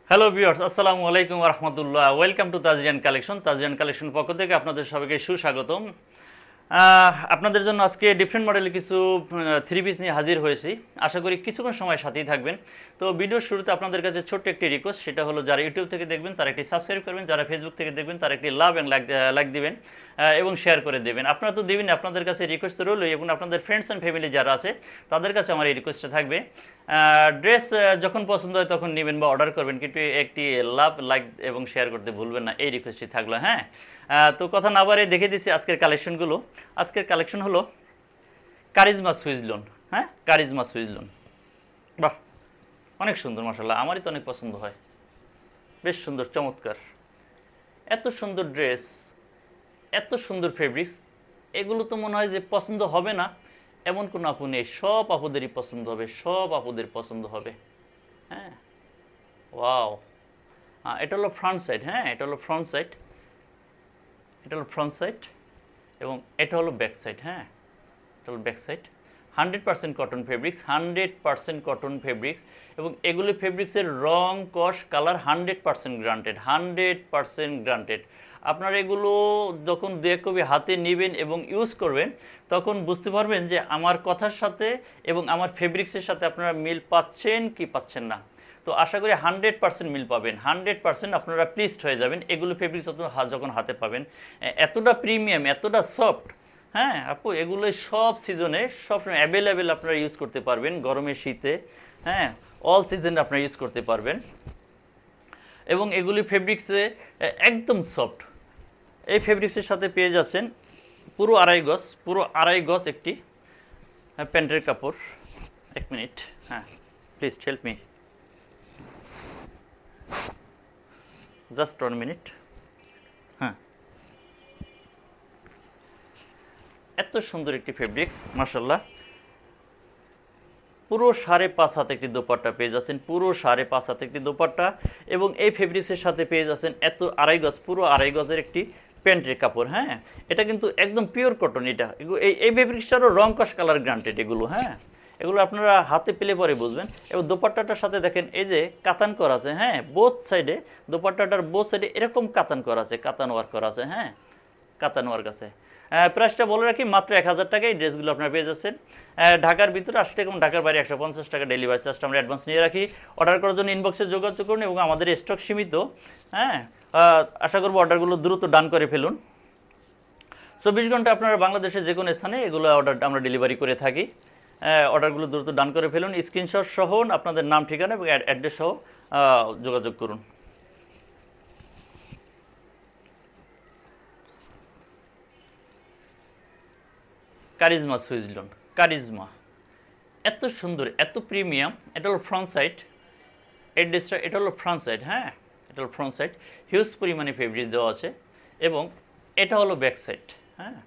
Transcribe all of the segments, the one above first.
Hello viewers, আসসালামু আলাইকুম ওয়া রাহমাতুল্লাহ। Welcome to Tajrian collection. Tajrian collection পক্ষ থেকে আপনাদের সবাইকে সুস্বাগতম। আপনাদের জন্য আজকে ডিফারেন্ট মডেলের কিছু থ্রি পিস নিয়ে হাজির হয়েছি। আশা করি কিছুক্ষণ সময় সাথেই থাকবেন। তো ভিডিওর শুরুতে আপনাদের কাছে ছোট্ট একটি রিকোয়েস্ট, সেটা হলো যারা ইউটিউব থেকে দেখবেন তারা একটি সাবস্ক্রাইব করবেন, যারা ফেসবুক থেকে দেখবেন তারা একটি লাভ অ্যান্ড লাইক দিবেন এবং শেয়ার করে দেবেন। আপনারা তো দেবেন, আপনাদের কাছে রিকোয়েস্ট রইলই, এবং আপনাদের ফ্রেন্ডস অ্যান্ড ফ্যামিলি যারা আছে তাদের কাছে আমার এই রিকোয়েস্টটা থাকবে, ড্রেস যখন পছন্দ হয় তখন নেবেন বা অর্ডার করবেন, কিন্তু একটি লাভ লাইক এবং শেয়ার করতে ভুলবেন না, এই রিকোয়েস্টই থাকলো। হ্যাঁ, তো কথা না বাড়িয়ে দেখে দিচ্ছি আজকের কালেকশনগুলো। আজকের কালেকশন হলো কারিজমা সুইজ লোন। হ্যাঁ, কারিজমা সুইজ লোন, বাহ অনেক সুন্দর, মাশাআল্লাহ, আমারই তো অনেক পছন্দ হয়, বেশ সুন্দর, চমৎকার। এত সুন্দর ড্রেস, এত সুন্দর ফেব্রিক্স, এগুলো তো মনে হয় যে পছন্দ হবে না এমন কোনো আপু নেই, সব আপুদেরই পছন্দ হবে, সব আপুদের পছন্দ হবে। হ্যাঁ, ওয়াও। এটা হলো ফ্রন্ট সাইড। হ্যাঁ, এটা হলো ফ্রন্ট সাইড, এটা হলো ফ্রন্ট সাইড, এবং এটা হলো ব্যাক সাইড। হ্যাঁ, এটা হলো back side. 100% cotton fabrics, 100% cotton fabrics, এবং এগুলি ফেব্রিক্সের রং কস কালার 100% গ্রান্টেড, 100% গ্রান্টেড। আপনারা এগুলো যখন দু এক কপি হাতে নেবেন এবং ইউজ করবেন তখন বুঝতে পারবেন যে আমার কথার সাথে এবং আমার ফেব্রিক্সের সাথে আপনারা মিল পাচ্ছেন কি পাচ্ছেন না। তো আশা করি 100% মিল পাবেন, 100% আপনারা প্লিজড হয়ে যাবেন এগুলো ফেব্রিক্স যখন হাতে পাবেন। এতটা প্রিমিয়াম, এতটা সফট। হ্যাঁ আপু, এগুলো সব সিজনে সবসময় অ্যাভেলেবেল, আপনারা ইউজ করতে পারবেন, গরমে শীতে। হ্যাঁ, অল সিজনে আপনারা ইউজ করতে পারবেন, এবং এগুলি ফেব্রিক্সে একদম সফট। এই ফেব্রিক্সের সাথে পেয়ে যাচ্ছেন পুরো আড়াই গজ একটি প্যান্টের কাপড়। এক মিনিট, হ্যাঁ please help me, just 1 minute. হ্যাঁ, এত সুন্দর একটি ফেব্রিক্স, মাশাআল্লাহ। পুরো 5.5 হাত একটি দোপাট্টা পেয়ে যাচ্ছেন, পুরো 5.5 হাত একটি দোপাট্টা, এবং এই ফেব্রিক্সের সাথে পেয়ে যাচ্ছেন এত আড়াই গজ, পুরো আড়াই গজের একটি প্যান্টের কাপড়। হ্যাঁ, এটা কিন্তু একদম পিওর কটন। এটা এই ফেব্রিক্সটারও রং কস কালার গ্রান্টেড এগুলো। হ্যাঁ, এগুলো আপনারা হাতে পেলে পরে বুঝবেন। এবং দোপাট্টাটার সাথে দেখেন এই যে কাতান করা আছে। হ্যাঁ, বোথ সাইডে, দোপাট্টাটার বোথ সাইডে এরকম কাতান করা আছে, কাতান ওয়ার্ক করা আছে। হ্যাঁ, কাতান ওয়ার্ক আছে। প্রাইসটা বলে রাখি, মাত্র 1000 টাকায় এই ড্রেসগুলো আপনারা পেয়ে যাচ্ছেন। ঢাকার ভিতরে 80 টাকা এবং ঢাকার বাইরে 150 টাকা ডেলিভারি চার্জটা আমরা অ্যাডভান্স নিয়ে রাখি। অর্ডার করার জন্য ইনবক্সে যোগাযোগ করুন, এবং আমাদের স্টক সীমিত। হ্যাঁ, আশা করবো অর্ডারগুলো দ্রুত ডান করে ফেলুন। 24 ঘন্টা আপনারা বাংলাদেশের যে কোনো স্থানে এগুলো অর্ডার আমরা ডেলিভারি করে থাকি। অর্ডারগুলো দ্রুত ডান করে ফেলুন, স্ক্রিনশট সহ আপনাদের নাম, ঠিকানা এবং অ্যাড্রেস সহ যোগাযোগ করুন। কারিজমা সুইজ লোন, কারিজমা, এত সুন্দর, এত প্রিমিয়াম। এটা হলো ফ্রন্ট সাইড, এই ড্রেসটা, এটা হলো ফ্রন্ট সাইড। হ্যাঁ, এটা হলো ফ্রন্ট সাইড, হিউজ পরিমাণে ফেব্রিক দেওয়া আছে, এবং এটা হলো ব্যাক সাইড। হ্যাঁ,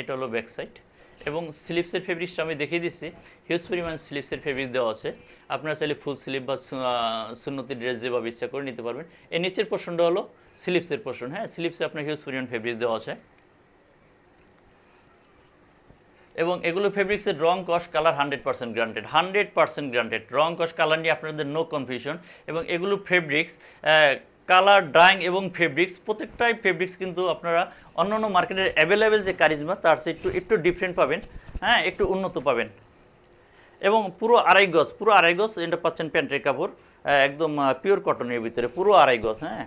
এটা হলো ব্যাক সাইড, এবং স্লিপসের ফেব্রিক্সটা আমি দেখিয়ে দিচ্ছি, হিউজ পরিমাণে স্লিপসের ফেব্রিক দেওয়া আছে। আপনারা চাইলে ফুল স্লিপ বা সুন্নতি ড্রেস যেভাবে ইচ্ছা করে নিতে পারবেন। এর নিচের পোর্শনটা হলো স্লিপসের পোর্শন। হ্যাঁ, স্লিপসে আপনার হিউজ পরিমাণ ফেব্রিক দেওয়া আছে, এবং এগুলো ফেব্রিক্সের রং কস কালার 100% গ্রান্টেড, 100% গ্রান্টেড। রং কস কালার নিয়ে আপনাদের নো কনফিউশন। এবং এগুলো ফেব্রিক্স কালার ড্রাইং এবং ফেব্রিক্স, প্রত্যেকটাই ফেব্রিক্স কিন্তু আপনারা অন্যান্য মার্কেটের অ্যাভেলেবেল যে কারিজমা তার চেয়ে একটু ডিফারেন্ট পাবেন। হ্যাঁ, একটু উন্নত পাবেন, এবং পুরো আড়াই গজ এটা পাচ্ছেন প্যান্টের কাপড়, একদম পিওর কটনের ভিতরে, পুরো আড়াই গজ। হ্যাঁ,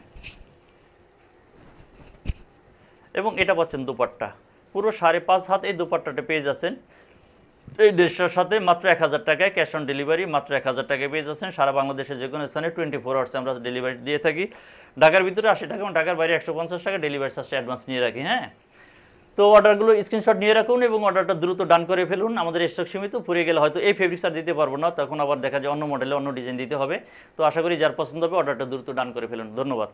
এবং এটা পাচ্ছেন দোপাট্টা, পুরো 5.5 হাত এই দোপাট্টাটা পেয়ে যাচ্ছেন এই ড্রেসটার সাথে মাত্র 1000 টাকায়, ক্যাশ অন ডেলিভারি মাত্র 1000 টাকায় পেয়ে যাচ্ছেন। সারা বাংলাদেশে যে কোনো স্থানে 24 আওয়ার্সে আমরা ডেলিভারি দিয়ে থাকি। ঢাকার ভিতরে 80 টাকা এবং ঢাকার বাইরে 150 টাকা ডেলিভারি চার্জটা অ্যাডভান্স নিয়ে রাখি। হ্যাঁ, তো অর্ডারগুলো স্ক্রিনশট নিয়ে রাখুন এবং অর্ডারটা দ্রুত ডান করে ফেলুন। আমাদের স্টক সীমিত, ফুরিয়ে গেলে হয়তো এই ফেব্রিক্স আর দিতে পারবো না, তখন আবার দেখা যায় অন্য মডেলে অন্য ডিজাইন দিতে হবে। তো আশা করি যার পছন্দ হবে অর্ডারটা দ্রুত ডান করে ফেলুন। ধন্যবাদ।